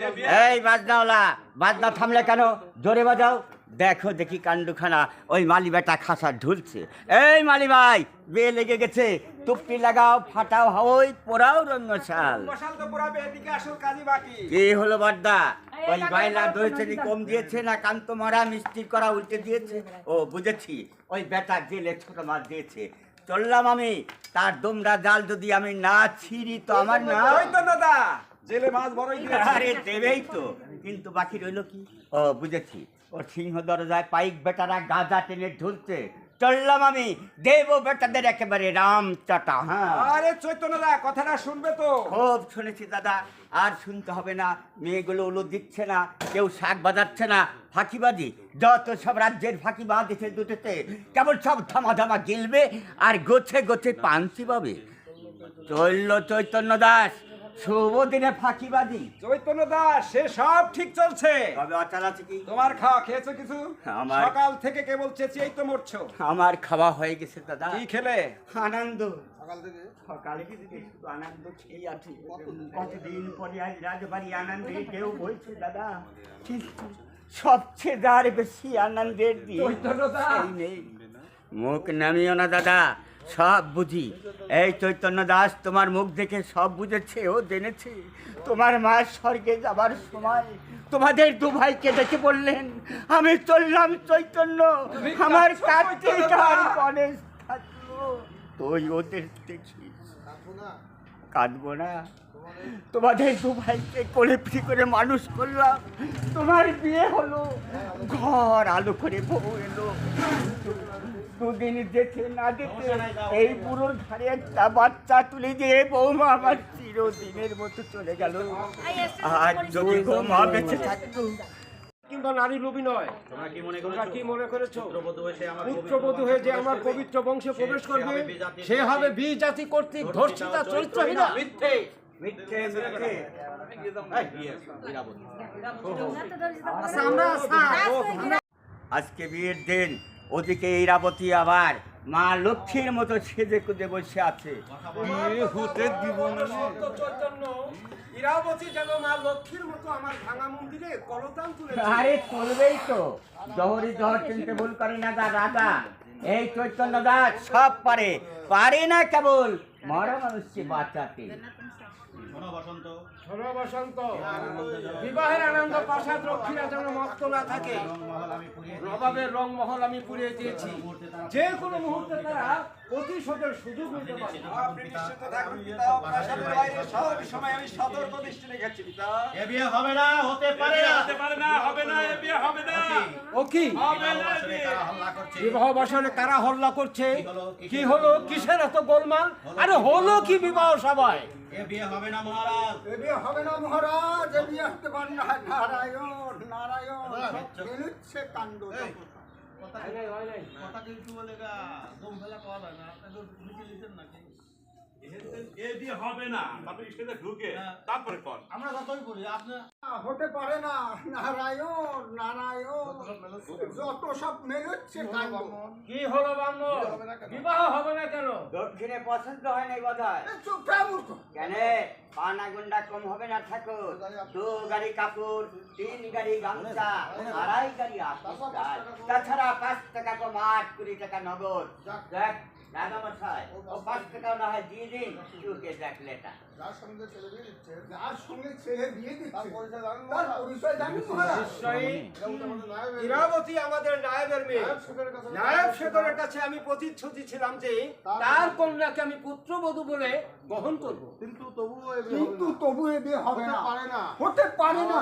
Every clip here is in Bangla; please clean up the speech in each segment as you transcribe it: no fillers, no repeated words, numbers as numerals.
এই বাজনাওয়ালা, বাজনা থামলে কেন? জোরে বাজাও। দেখো দেখি কাণ্ডখানা, ওই মালি বেটা খাসা ঢুলছে। এই মালি ভাই, বিয়ে লেগে গেছে, টুপটি লাগাও, ফাটাও হাওই, পোড়াও রঙ্গশাল। কি হলো বড়দা? ওই বাইলা দইছেনি কম দিয়েছে না কান্ত মারা মিষ্টি করা উল্টে দিয়েছে? ও বুঝেছি, ওই বেটা জেলে ছোট মাছ দিয়েছে। চললাম আমি, তার দোমরা জাল যদি আমি না ছিঁড়ি তো আমার না। দাদা জেলে মাছ বড়ই আরে দেবেই তো, কিন্তু বাকি রইল কি? ও বুঝেছি, ও সিংহ দরজায় পাইক বেটারা গাঁজা টেনে ঢুলছে। চললাম আমি, দেব বেটাদের একেবারে রাম চাটা। হ্যাঁ, আরে চৈতন্যদা কথাটা শুনবে তো? খুব শুনেছি দাদা, আর শুনতে হবে না। মেয়েগুলো উলু দিচ্ছে না, কেউ শাক বাজাচ্ছে না, ফাঁকিবাজি যত সব রাজ্যের ফাঁকিবাজ এসে দুটোতে কেবল সব ধামা ধামা গিলবে আর গোছে গোছে পান্তি পাবে। চলল চৈতন্য দাস, শুভ দিনে ফাঁকিবাজি। চৈতন্যদা সে সব ঠিক চলছে, তবে অচাল আছে কি? তোমার খাওয়া খেয়েছো কিছু? আমার- সকাল থেকে কেবল চেঁচিয়েই তো মরছো। আমার খাওয়া হয়ে গেছে দাদা। কি খেলে? আনন্দ। সকালে থেকে শুধু আনন্দ খেয়ে আছি। কতদিন পরে আজ রাজবাড়ি আনন্দে কেউ বলছে দাদা, কিন্তু সবচেয়ে যার বেশি আনন্দের দিন চৈতন্যদা। সেই নেই। মুখ নামিও না দাদা, সব বুঝি। এই চৈতন্য দাস তোমার মুখ দেখে সব বুঝেছে, ও জেনেছে। তোমার মা স্বর্গে যাবার সময় তোমাদের দু ভাইকে দেখে বললেন, আমি চললাম চৈতন্য, আমার কার্তিক আর গণেশ থাকলো। তুই ওদের দেখিস, কাঁদবো না। তোমাদের দু ভাইকে কোলে পিঠে করে মানুষ করলাম, তোমার বিয়ে হলো, ঘর আলো করে বউ এলো। দুদিন যেতে না যেতে এই বুড়োর ঘাড়ে একটা বাচ্চা তুলে দিয়ে বৌমা আমার চিরদিনের মতো চলে গেল। আর যদি বৌমা বেঁচে থাকতো। কিংবা নারী লোভী নয়, তোমরা কি মনে করেছো পুত্রবধূ হয়ে যে আমার পবিত্র বংশে প্রবেশ করবে সে হবে বি জাতি কর্তৃক ধর্ষিতা চরিত্রহীনা? মিথ্যে মিথ্যে মিথ্যে। আজকে বিয়ের দিন, ওদিকে ইরাবতী আবার মা লক্ষ্মীর মতো সেজে কুদে বসে আছে। হতে দিব না। ইরাবতী যেন মা লক্ষ্মীর মতো আমার ভাঙা মন্দিরে কলতান তুলে। আরে চলবেই তো, জহরি জহর চিনতে ভুল করে না দা রাজা। এই চৈতন্য দাস সব পারে, পারে না কেবল মরা মানুষকে বাঁচাতে। শোনো বসন্ত, বিবাহের আনন্দ প্রাসাদ রক্ষীরা যেন মত্ত না থাকে। নবাবের রংমহল আমি পুড়িয়ে দিয়েছি, যে কোনো মুহূর্তে তারা প্রতিশোধের সুযোগ নিতে পারে। আপনি নিশ্চিত থাকুন পিতা, প্রাসাদের বাইরে সব সময় আমি সতর্ক দৃষ্টি রেখেছি পিতা। এ বিয়ে হবে না, হতে পারে না, হবে না, এ বিয়ে হবে না। ও কি হবে না, কারা হল্লা করছে? বিবাহ বাসনে কারা হল্লা করছে? কি হলো? কিসের এত গোলমাল? আরে হলো কি বিবাহ সভায়? এ বিয়ে হবে না মহারাজ। এ বিয়ে হবে না মহারাজ, এ বিয়ে হতে পারে না। নারায়ণ নারায়ণ, বেরুচ্ছে কাণ্ড। কথা কিন্তু বলে গা দম ফেলা কল হয় না, আপনাদের মিটিং লিখেন নাকি? এ দিয়ে হবে না, আপনি সেটা ঢুকে তারপরে কর। আমরা যতই বলি আপনার হতে পারে না। নারায়ণ নারায়ণ, যত সব মেরুচ্ছে কাণ্ড। কি হলো ব্রাহ্মণ? বিবাহ হবে না কেন? দক্ষিণে পছন্দ হয় নাই বোধহয়। চুপ থাক মূর্খ। কেন পানা গুন্ডা কম হবে না ঠাকুর? 2 গাড়ি কাপড়, 3 গাড়ি গামছা, 2.5 গাড়ি আকাশ, তাছাড়া 5 টাকা কম 8 20 টাকা নগদ। দেখ দাদা মশাই, ও 5 টাকাও না হয় দিয়ে দিন, চুকে দেখ লেটা। যার সঙ্গে ছেলে বিয়ে দিচ্ছে, তার পরিচয় জানেন মহারাজ? নিশ্চয়ই ইরাবতী আমাদের নায়েবের মেয়ে। নায়েব শেখরের কাছে আমি প্রতিশ্রুতি ছিলাম যে তার কন্যাকে আমি পুত্রবধূ বলে গ্রহণ করব। কিন্তু তবু এ বিয়ে হবে না। হতে পারে না।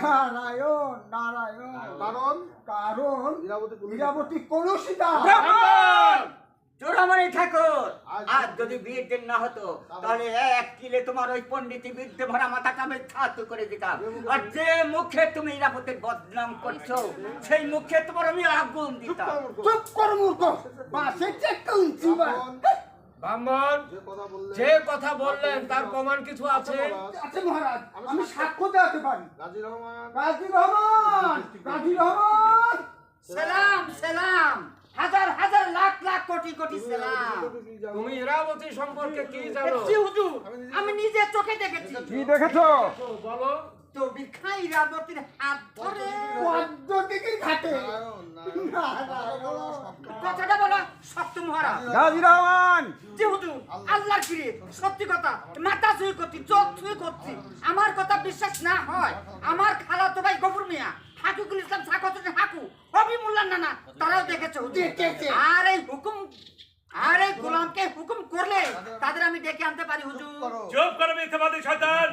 নারায়ণ নারায়ণ, কারণ ইরাবতী কলুষিতা। চোরামণি ঠাকুর, আর যদি বিয়ের দিন না হতো তাহলে 1 কিলে তোমার ওই পণ্ডিতি বিদ্যে ভরা মাথাটা আমি ছাতু করে দিতাম। আর যে মুখে তুমি ইরাবতীর বদনাম করছো সেই মুখে তোমার আমি আগুন দিতাম। চুপ কর মূর্খ, বাসের চেয়ে উঁচি বা। ব্রাহ্মণ যে কথা বললেন তার প্রমাণ কিছু আছে? আছে মহারাজ, আমি সাক্ষ্য দেওয়াতে পারি। গাজী রহমান, গাজী রহমান। সালাম সালাম, হাজার হাজার লাখ লাখ কোটি কোটি সালাম। তুমি ইরাবতী সম্পর্কে কি জানো? হুজুর, আমি নিজে চোখে দেখেছি। কি দেখেছো? বলো। তবির খাঁ ইরাবতীর হাত ধরে পদ্ধতি ঘাটে কথাটা বলো সত্য মহারাজ। গাজী রহমান যেহেতু আল্লাহর ফিরে সত্যি কথা মাথা ছুঁই করছি, চোখ ছুঁই করছি, আমার কথা বিশ্বাস না হয় আমার খালাতো ভাই গফুর মিয়া, হাকিকুল ইসলাম সাকতুল হাকু, হবি মোল্লার নানা তারাও দেখেছে দেখেছে। আর এই গোলামকে হুকুম করলে তাদের আমি ডেকে আনতে পারি হুজুর। চুপ করো মিথ্যাবাদী শয়তান।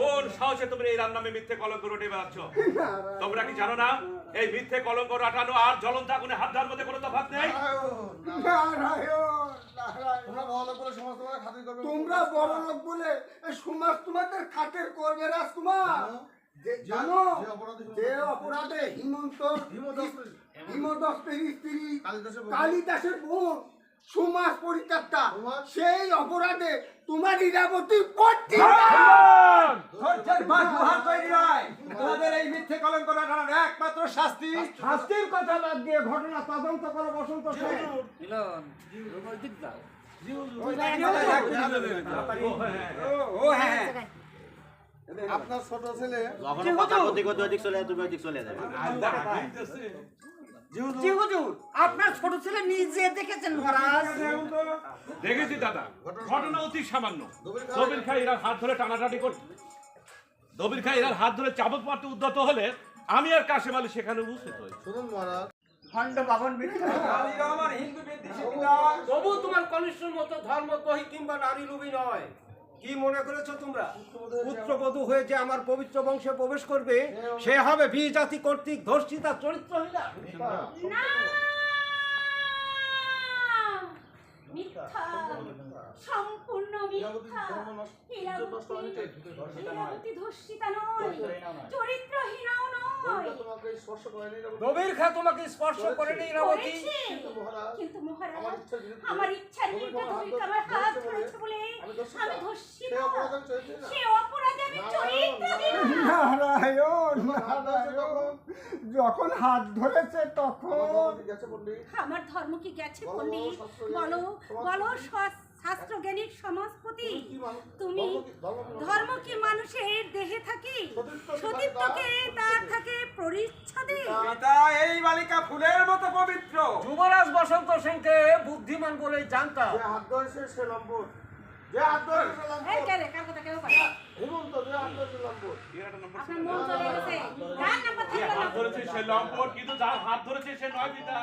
কোন সাহসে তোমরা এই রান্নামে মিথ্যে কলঙ্ক রটে বেড়াচ্ছ? তোমরা কি জানো না এই মিথ্যে কলঙ্ক রটানো আর জ্বলন্ত আগুনে হাত ধরার মধ্যে কোনো তফাৎ নেই? তোমরা বড় লোক বলে এই সমাজ তোমাদের খাতের করবে রাজকুমার। জানো যে অপরাধে হিমদস্তের স্ত্রী কালিদাসের বোন সমাজ পরিত্যাক্তা, সেই অপরাধে তোমার ইরাবতী পড়ছি। ধৈর্যের বাঁধ লোহার তৈরি নয়। তোমাদের এই মিথ্যে কলঙ্ক রটানোর একমাত্র শাস্তি শাস্তির কথা বাদ দিয়ে ঘটনা তদন্ত করো বসন্ত সেন। ও হ্যাঁ আপনার ছোট ছেলে জি হুজুর, আপনার ছোট ছেলে নিজে দেখেছেন মহারাজ। দেখেছি দাদা, ঘটনা অতি সামান্য। দবির খাঁ এরার হাত ধরে টানাটানি করতে, দবির খাঁ এরার হাত ধরে চাবুক মারতে উদ্যত হলে আমি আর কাশেম আলী সেখানে উপস্থিত হই। শুনুন মহারাজ, খণ্ড বাবন মিথ্যা গাজী রহমান হিন্দু বিদ্বেষী তবু তোমার কনিষ্ঠর মতো ধর্মদ্রোহী কিংবা নারী লোভী নয়। কি মনে করেছো তোমরা পুত্রবধূ হয়ে যে আমার পবিত্র বংশে প্রবেশ করবে সে হবে বি জাতি কর্তৃক ধর্ষিতা চরিত্রহীনা? না মিথ্যা, সম্পূর্ণ মিথ্যা। ইরাবতী ধর্ষিতা নয়, চরিত্রহীনাও নয়। দবির খাঁ তোমাকে স্পর্শ করেনি ইরাবতী? করেছে, কিন্তু মহারাজ আমার ইচ্ছার বিরুদ্ধে দবির খাঁ আমার হাত ধরেছে বলে আমি ধর্ষিত। সে অপরাধে আমি চরিত্রহীন। নারায়ণ নারায়ণ, যখন হাত ধরেছে তখন আমার ধর্ম কি গেছে পণ্ডিত? বলো বলো শাস্ত্রজ্ঞানিক সমাজপতি, তুমি ধর্ম কি মানুষের দেহে থাকে? সতীত্বকে তার থাকে পরিচ্ছদে। পিতা এই বালিকা ফুলের মতো পবিত্র। যুবরাজ বসন্ত সেনকে বুদ্ধিমান বলে জানতাম। যে হাত ধরেছে সে লম্পট, যে হাত ধরেছে সে লম্পট। এই কে রে, কার কথা কেউ পারে? হিমন্ত, যে হাত ধরেছে লম্পট। আপনার মন চলে গেছে। কার নাম্বার যে থাকলো হাত না? ধরেছে সে লম্পট, কিন্তু যার হাত ধরেছে সে নয় পিতা।